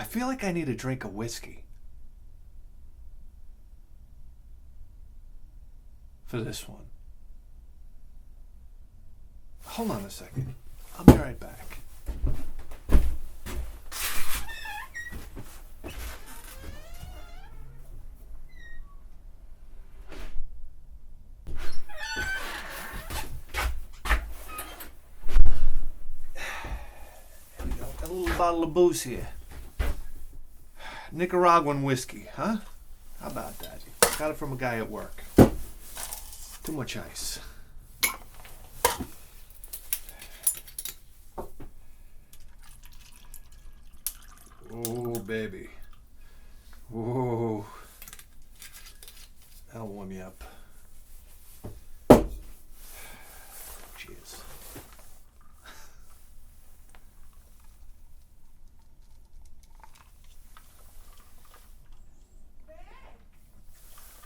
I feel like I need a drink of whiskey for this one. Hold on a second. I'll be right back. There we go. Got a little bottle of booze here. Nicaraguan whiskey, huh? How about that? Got it from a guy at work. Too much ice. Oh, baby. Whoa. That'll warm you up. Cheers.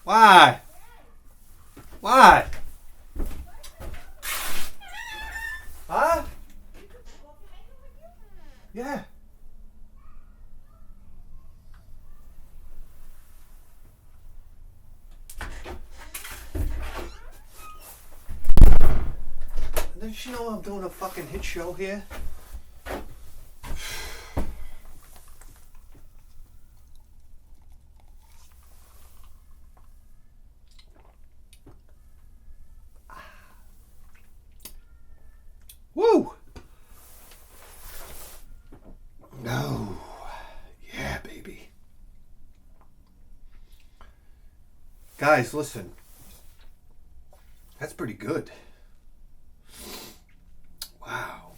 Why? Why? Huh? Yeah. Does you know I'm doing a fucking hit show here? Woo! No. Yeah, baby. Guys, listen. That's pretty good. Wow.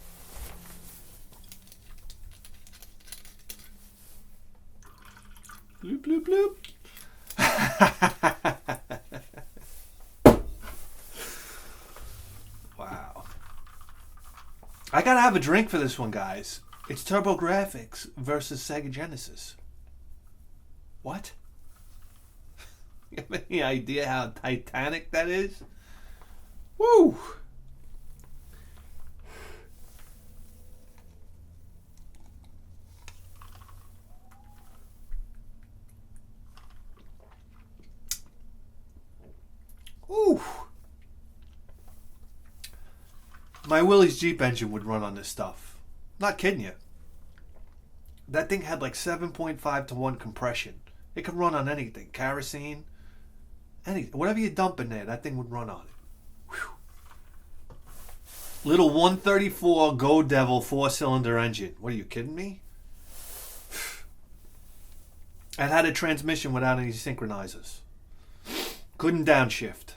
Bloop, bloop, bloop. Wow. I gotta have a drink for this one, guys. It's Turbografx versus Sega Genesis. What? You have any idea how titanic that is? Woo! Ooh. My Willys Jeep engine would run on this stuff. Not kidding you. That thing had like 7.5 to 1 compression. It could run on anything. Kerosene. Anything. Whatever you dump in there, that thing would run on it. Whew. Little 134 Go Devil 4-cylinder engine. What are you kidding me? It had a transmission without any synchronizers. Couldn't downshift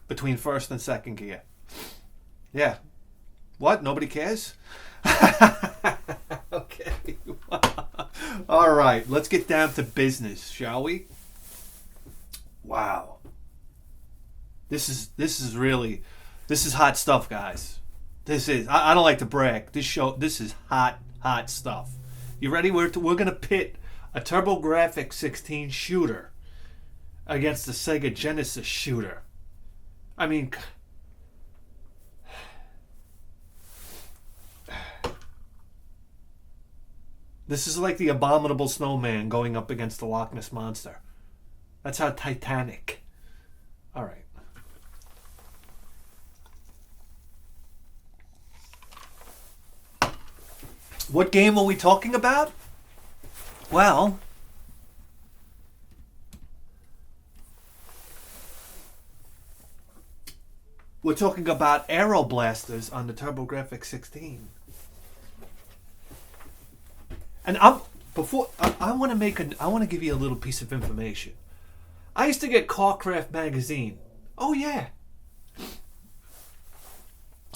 between first and second gear. Yeah. What? Nobody cares? Okay. All right. Let's get down to business, shall we? Wow. This is hot stuff, guys. This is. I don't like to brag. This is hot stuff. You ready? We're gonna pit a Turbografx 16 shooter against the Sega Genesis shooter. I mean, this is like the Abominable Snowman going up against the Loch Ness Monster. That's how titanic. All right. What game are we talking about? Well, we're talking about Aero Blasters on the Turbografx 16. And I want to give you a little piece of information. I used to get Carcraft magazine. Oh yeah.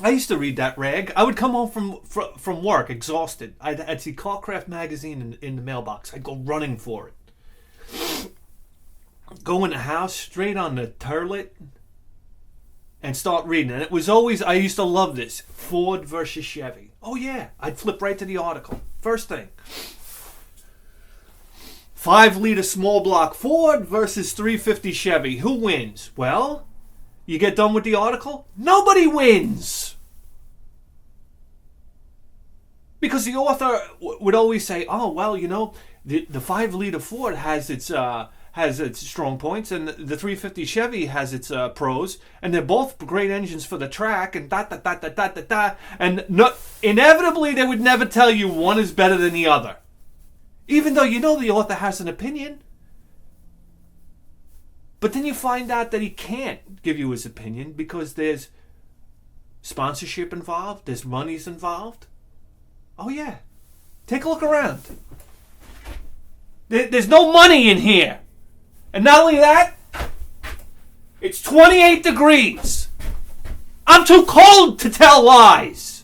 I used to read that rag. I would come home from work exhausted. I'd see Carcraft magazine in the mailbox. I'd go running for it. Go in the house, straight on the toilet, and start reading. And it was always, I used to love this. Ford versus Chevy. Oh yeah. I'd flip right to the article. First thing. 5-liter small block Ford versus 350 Chevy. Who wins? Well, you get done with the article? Nobody wins. Because the author would always say, "Oh, well, you know, the 5-liter Ford has its strong points, and the 350 Chevy has its pros, and they're both great engines for the track, and da da da da da da da." And inevitably, they would never tell you one is better than the other, even though you know the author has an opinion. But then you find out that he can't give you his opinion because there's sponsorship involved, there's monies involved. Oh yeah, take a look around. There's no money in here. And not only that, it's 28 degrees. I'm too cold to tell lies.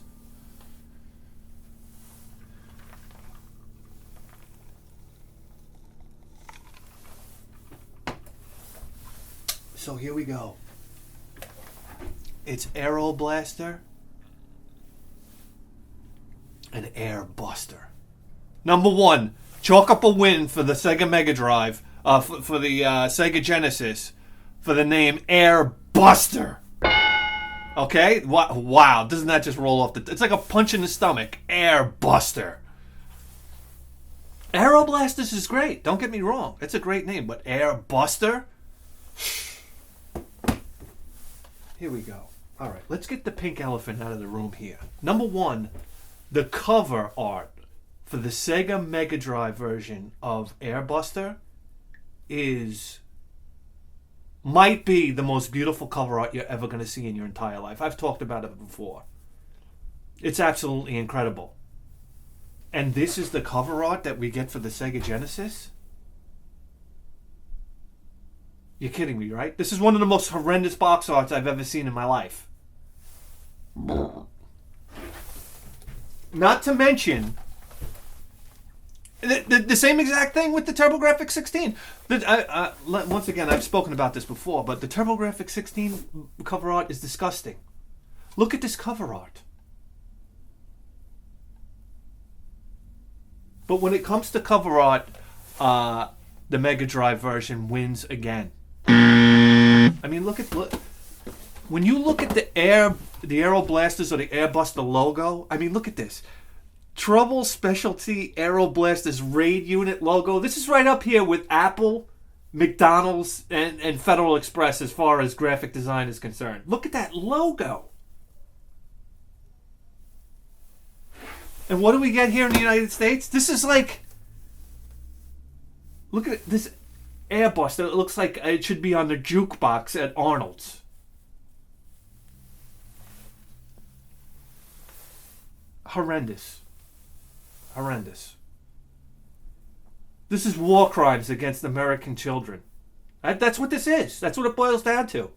So here we go. It's Aero Blaster and Air Buster. Number one, chalk up a win for the Sega Mega Drive, for the Sega Genesis, for the name Air Buster. Okay? Wow, doesn't that just roll off it's like a punch in the stomach. Air Buster. Aero Blasters is great, don't get me wrong. It's a great name, but Air Buster? Here we go. All right, let's get the pink elephant out of the room here. Number one, the cover art for the Sega Mega Drive version of Air Buster might be the most beautiful cover art you're ever going to see in your entire life. I've talked about it before. It's absolutely incredible. And this is the cover art that we get for the Sega Genesis? You're kidding me, right? This is one of the most horrendous box arts I've ever seen in my life. Not to mention the same exact thing with the Turbografx 16. Once again, I've spoken about this before, but the Turbografx 16 cover art is disgusting. Look at this cover art. But when it comes to cover art, the Mega Drive version wins again. I mean, look. When you look at the Aero Blasters or the Air Buster logo, I mean, look at this. Trouble Specialty Aero Blasters Raid Unit logo. This is right up here with Apple, McDonald's, and Federal Express as far as graphic design is concerned. Look at that logo. And what do we get here in the United States? This is like... Look at this Air Buster. It looks like it should be on the jukebox at Arnold's. Horrendous. This is war crimes against American children. That's what this is. That's what it boils down to.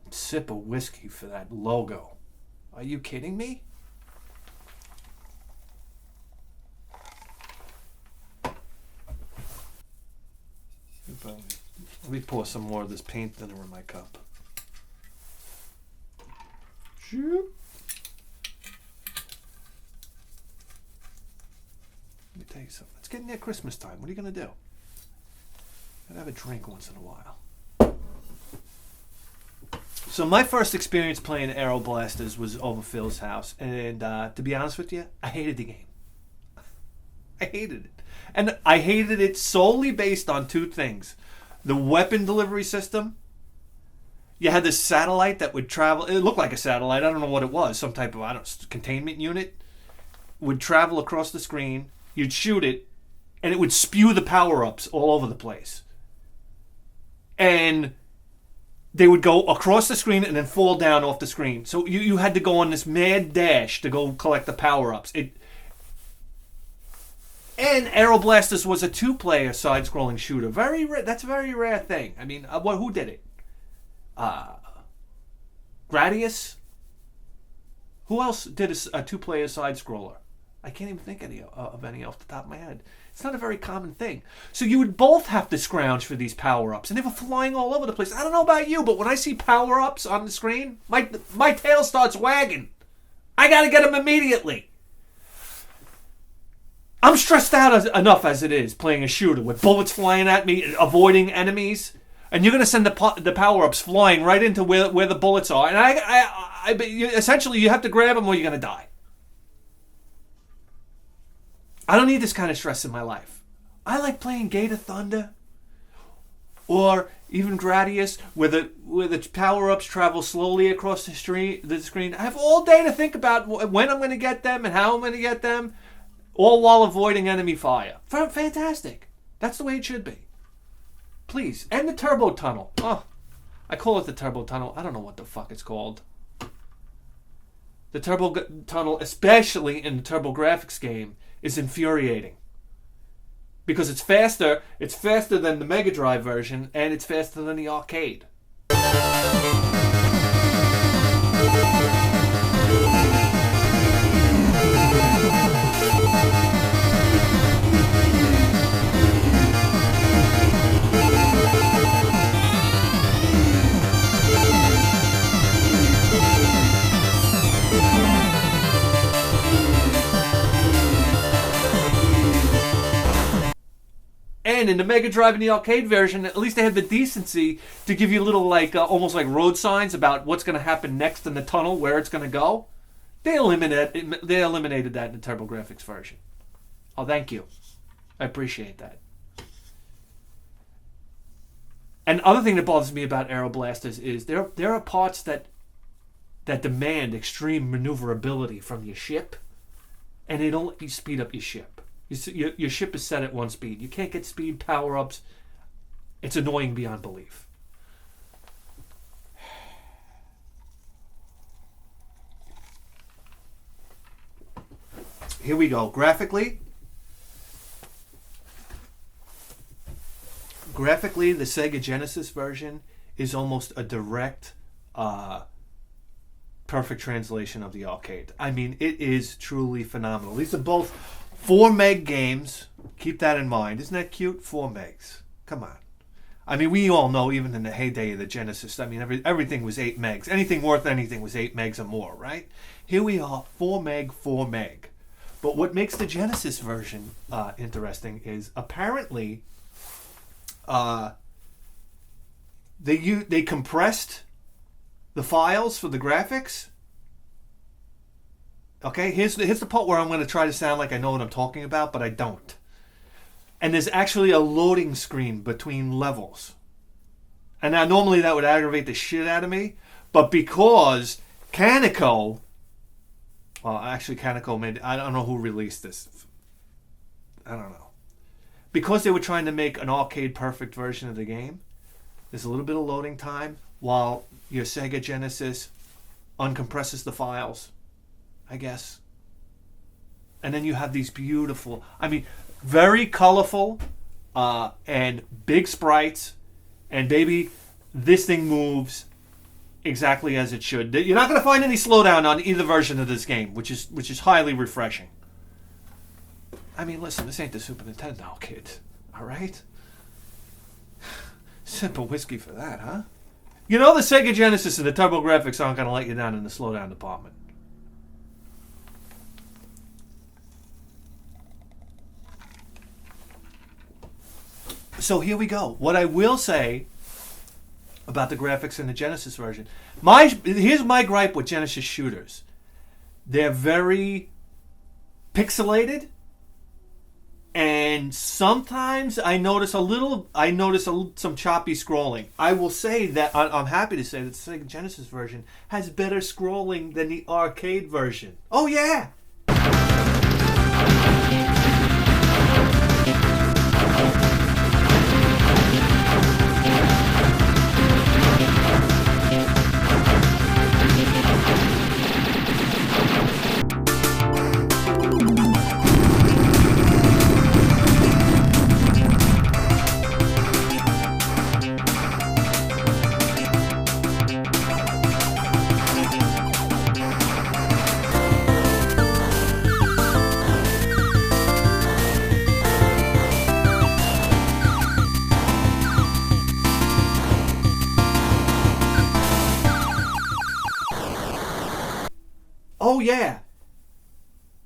Sip of whiskey for that logo. Are you kidding me? Let me pour some more of this paint thinner in my cup. Shoot. Let me tell you something. It's getting near Christmas time. What are you going to do? Gotta have a drink once in a while. So my first experience playing Aero Blasters was over Phil's house. And to be honest with you, I hated the game. I hated it. And I hated it solely based on two things. The weapon delivery system. You had this satellite that would travel. It looked like a satellite. I don't know what it was. Some type of containment unit. Would travel across the screen. You'd shoot it. And it would spew the power-ups all over the place. And they would go across the screen and then fall down off the screen. So you had to go on this mad dash to go collect the power-ups. And Aero Blasters was a two-player side-scrolling shooter. That's a very rare thing. I mean, who did it? Gradius? Who else did a two-player side-scroller? I can't even think of any off the top of my head. It's not a very common thing. So you would both have to scrounge for these power-ups. And they were flying all over the place. I don't know about you, but when I see power-ups on the screen, my tail starts wagging. I got to get them immediately. I'm stressed out enough as it is playing a shooter with bullets flying at me, avoiding enemies. and you're going to send the power-ups flying right into where the bullets are. And essentially, you have to grab them or you're going to die. I don't need this kind of stress in my life. I like playing Gate of Thunder or even Gradius, where the power-ups travel slowly across the screen. I have all day to think about when I'm going to get them and how I'm going to get them, all while avoiding enemy fire. Fantastic. That's the way it should be. Please. And the turbo tunnel. Oh, I call it the turbo tunnel. I don't know what the fuck it's called. The turbo tunnel, especially in the Turbografx game, is infuriating. Because it's faster than the Mega Drive version, and it's faster than the arcade. And in the Mega Drive and the arcade version, at least they had the decency to give you little, almost like road signs about what's going to happen next in the tunnel, where it's going to go. They eliminated that in the Turbografx version. Oh, thank you. I appreciate that. And the other thing that bothers me about Aero Blasters is there are parts that demand extreme maneuverability from your ship, and they don't let you speed up your ship. Your ship is set at one speed. You can't get speed power-ups. It's annoying beyond belief. Here we go. Graphically, the Sega Genesis version is almost a direct, perfect translation of the arcade. I mean, it is truly phenomenal. These are both 4 meg games. Keep that in mind. Isn't that cute? 4 megs. Come on. I mean, we all know, even in the heyday of the Genesis, I mean, everything was 8 megs. Anything worth anything was 8 megs or more, right? Here we are, 4 meg, 4 meg. But what makes the Genesis version interesting is apparently they compressed the files for the graphics. Okay, here's the part where I'm going to try to sound like I know what I'm talking about, but I don't. And there's actually a loading screen between levels. And now normally that would aggravate the shit out of me, but because Kaneko, I don't know who released this. I don't know. Because they were trying to make an arcade perfect version of the game, there's a little bit of loading time while your Sega Genesis uncompresses the files, I guess. And then you have these beautiful, I mean, very colorful and big sprites. And baby, this thing moves exactly as it should. You're not going to find any slowdown on either version of this game, which is highly refreshing. I mean, listen, this ain't the Super Nintendo, kids. All right? Sip of whiskey for that, huh? You know the Sega Genesis and the Turbografx aren't going to let you down in the slowdown department. So here we go. What I will say about the graphics in the Genesis version. Here's my gripe with Genesis shooters. They're very pixelated, and sometimes I notice some choppy scrolling. I will say that I'm happy to say that the Sega Genesis version has better scrolling than the arcade version. Oh yeah. Oh yeah.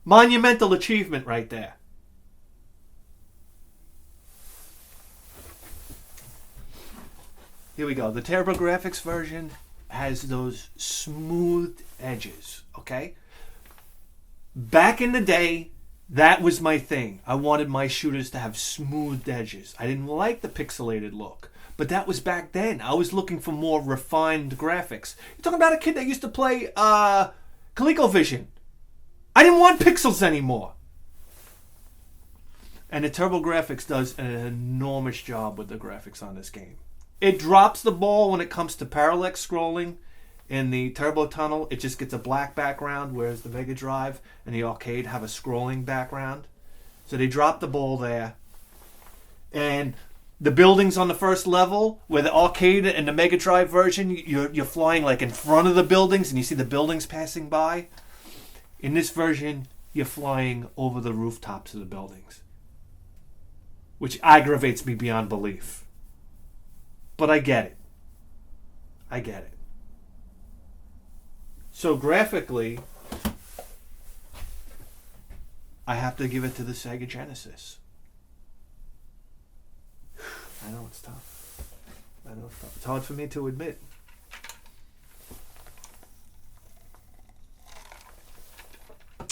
Monumental achievement right there. Here we go. The Turbografx version has those smooth edges, okay? Back in the day, that was my thing. I wanted my shooters to have smooth edges. I didn't like the pixelated look. But that was back then. I was looking for more refined graphics. You're talking about a kid that used to play ColecoVision. I didn't want pixels anymore. And the Turbografx does an enormous job with the graphics on this game. It drops the ball when it comes to parallax scrolling. In the Turbo Tunnel, it just gets a black background, whereas the Mega Drive and the arcade have a scrolling background. So they drop the ball there. And the buildings on the first level, where the arcade and the Mega Drive version, you're flying like in front of the buildings and you see the buildings passing by. In this version, you're flying over the rooftops of the buildings, which aggravates me beyond belief. But I get it. I get it. So graphically, I have to give it to the Sega Genesis. I know it's tough. It's hard for me to admit.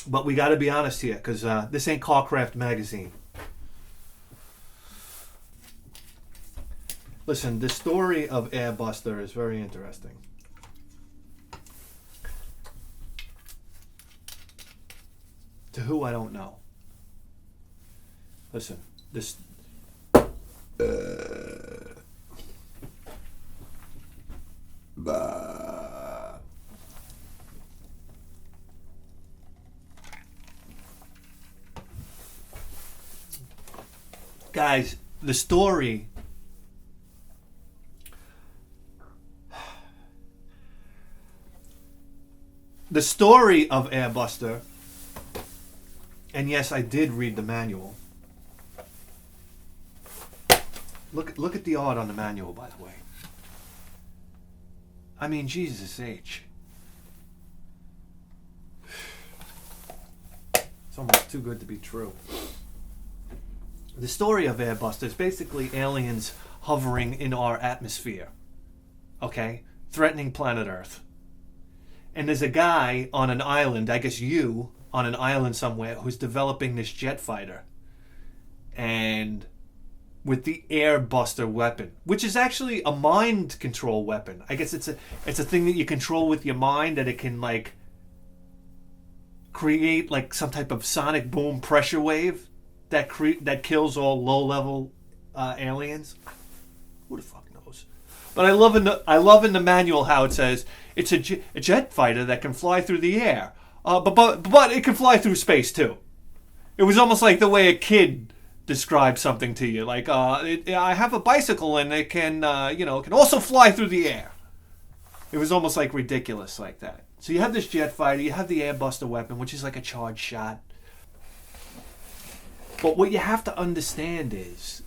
But we got to be honest here, because this ain't Carcraft magazine. Listen, the story of Aero Blasters is very interesting. To who, I don't know. Listen, this... Guys, the story... The story of Aero Blaster, and yes, I did read the manual. Look at the art on the manual, by the way. I mean, Jesus H. It's almost too good to be true. The story of Aero Blaster is basically aliens hovering in our atmosphere. Okay? Threatening planet Earth. And there's a guy on an island, I guess you, on an island somewhere, who's developing this jet fighter. And with the Aero Blaster weapon, which is actually a mind control weapon. I guess it's a thing that you control with your mind, that it can like create like some type of sonic boom pressure wave that kills all low level aliens. Who the fuck knows? But I love in the manual how it says it's a jet fighter that can fly through the air, but it can fly through space too. It was almost like the way a kid describe something to you, like I have a bicycle and it can can also fly through the air. It was almost like ridiculous like that. So you have this jet fighter, you have the Aero Blaster weapon, which is like a charged shot. But what you have to understand is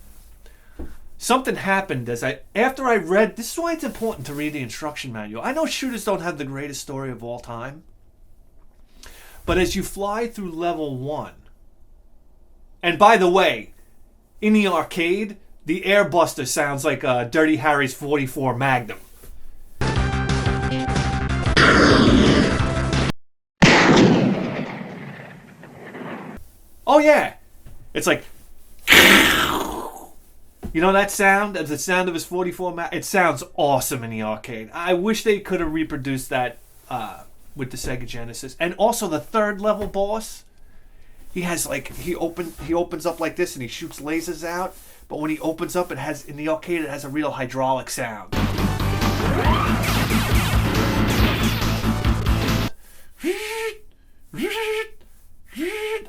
something happened after I read. This is why it's important to read the instruction manual. I know shooters don't have the greatest story of all time, but as you fly through level 1. And by the way, in the arcade, the Aero Blaster sounds like Dirty Harry's 44 Magnum. Oh yeah, it's like, you know that sound? The sound of his 44 Magnum. It sounds awesome in the arcade. I wish they could have reproduced that with the Sega Genesis. And also the third level boss. He has like he opens up like this and he shoots lasers out, but when he opens up, in the arcade it has a real hydraulic sound.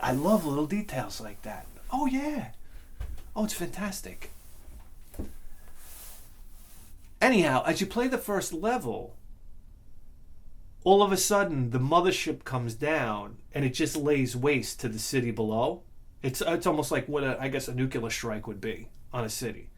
I love little details like that. Oh yeah. Oh, it's fantastic. Anyhow, as you play the first level, all of a sudden, the mothership comes down and it just lays waste to the city below. It's almost like what a nuclear strike would be on a city.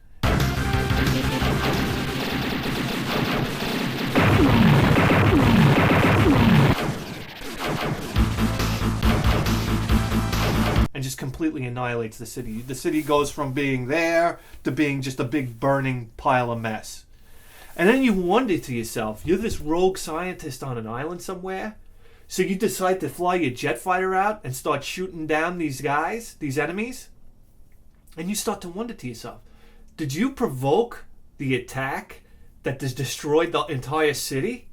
And just completely annihilates the city. The city goes from being there to being just a big burning pile of mess. And then you wonder to yourself, you're this rogue scientist on an island somewhere, so you decide to fly your jet fighter out and start shooting down these guys, these enemies, and you start to wonder to yourself, did you provoke the attack that has destroyed the entire city?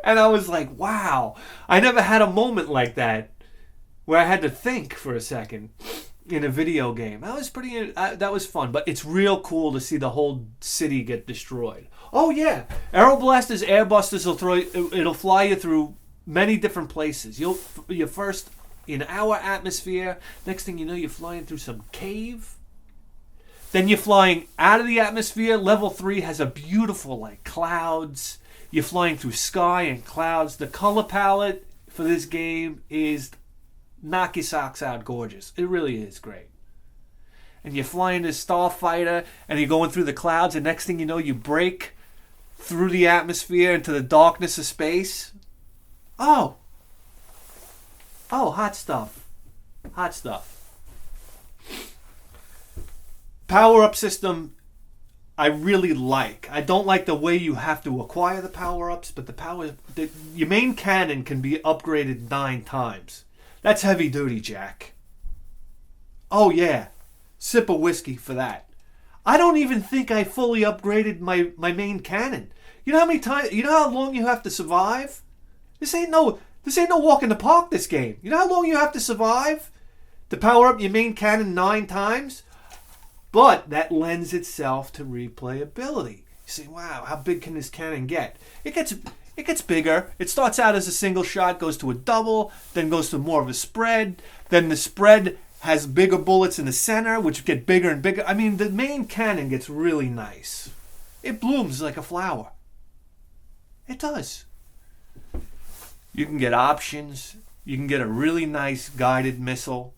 And I was like, wow, I never had a moment like that where I had to think for a second in a video game. That was that was fun, but it's real cool to see the whole city get destroyed. Oh yeah, Aero Blasters, Airbusters it'll fly you through many different places. You're first in our atmosphere. Next thing you know, you're flying through some cave. Then you're flying out of the atmosphere. Level 3 has a beautiful like clouds. You're flying through sky and clouds. The color palette for this game is knock your socks out gorgeous. It really is great. And you're flying this starfighter and you're going through the clouds, and next thing you know, you break through the atmosphere into the darkness of space. Oh, hot stuff. Hot stuff. Power-up system I really like. I don't like the way you have to acquire the power-ups, but your main cannon can be upgraded 9 times. That's heavy duty, Jack. Oh yeah, sip of whiskey for that. I don't even think I fully upgraded my main cannon. You know how many times? You know how long you have to survive? This ain't no walk in the park. This game. You know how long you have to survive to power up your main cannon 9 times? But that lends itself to replayability. You say, wow, how big can this cannon get? It gets bigger. It starts out as a single shot, goes to a double, then goes to more of a spread. Then the spread has bigger bullets in the center, which get bigger and bigger. I mean, the main cannon gets really nice. It blooms like a flower. It does. You can get options. You can get a really nice guided missile.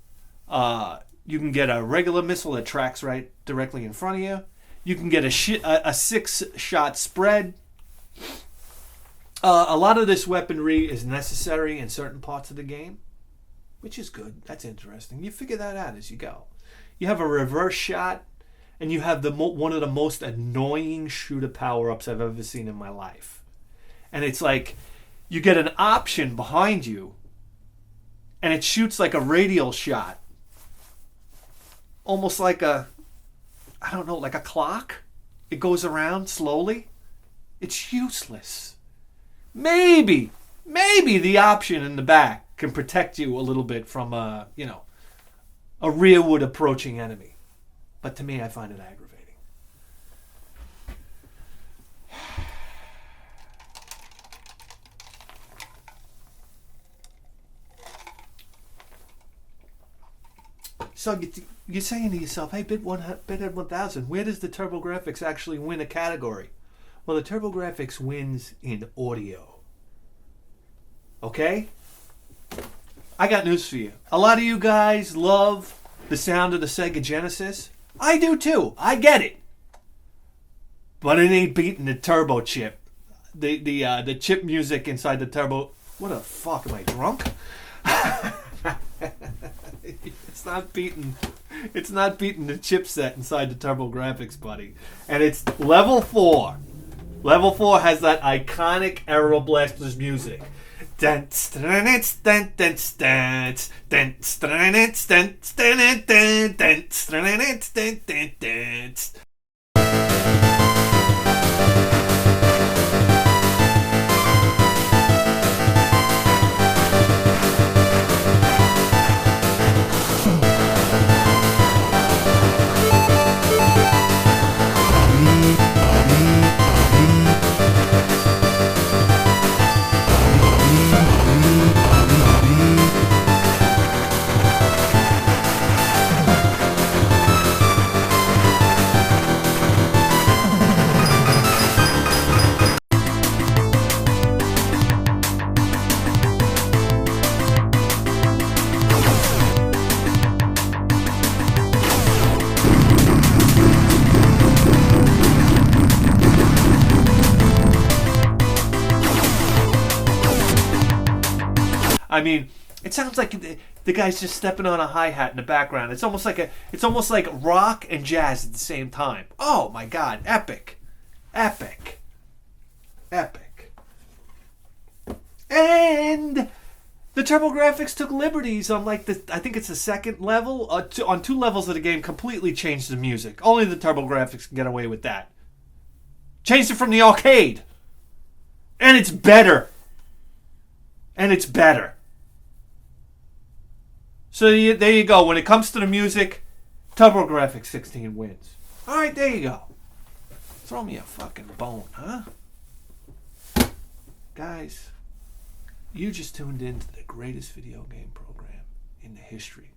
You can get a regular missile that tracks right directly in front of you. You can get a 6-shot spread. A lot of this weaponry is necessary in certain parts of the game, which is good. That's interesting. You figure that out as you go. You have a reverse shot, and you have one of the most annoying shooter power-ups I've ever seen in my life. And it's like you get an option behind you, and it shoots like a radial shot. Almost like like a clock. It goes around slowly. It's useless. Maybe the option in the back can protect you a little bit from a rearward approaching enemy. But to me, I find it aggravating. So you're saying to yourself, hey, Bithead 1000, where does the Turbografx actually win a category? Well, the Turbografx wins in audio. Okay? I got news for you. A lot of you guys love the sound of the Sega Genesis. I do too. I get it. But it ain't beating the turbo chip. The chip music inside the turbo. What the fuck? Am I drunk? It's not beating the chipset inside the Turbografx, buddy. And it's level 4. Level 4 has that iconic Aero Blasters music. I mean, it sounds like the guy's just stepping on a hi-hat in the background. It's almost like rock and jazz at the same time. Oh my god, epic. Epic. Epic. And the Turbografx took liberties on I think it's the second level, on 2 levels of the game, completely changed the music. Only the Turbografx can get away with that. Changed it from the arcade. And it's better. And it's better. So there you go. When it comes to the music, Turbografx 16 wins. Alright, there you go. Throw me a fucking bone, huh? Guys, you just tuned into the greatest video game program in the history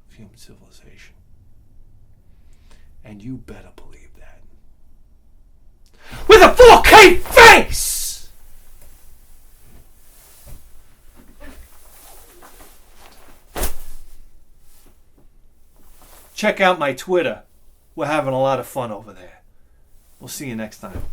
of human civilization. And you better believe that. With a 4K face! Check out my Twitter. We're having a lot of fun over there. We'll see you next time.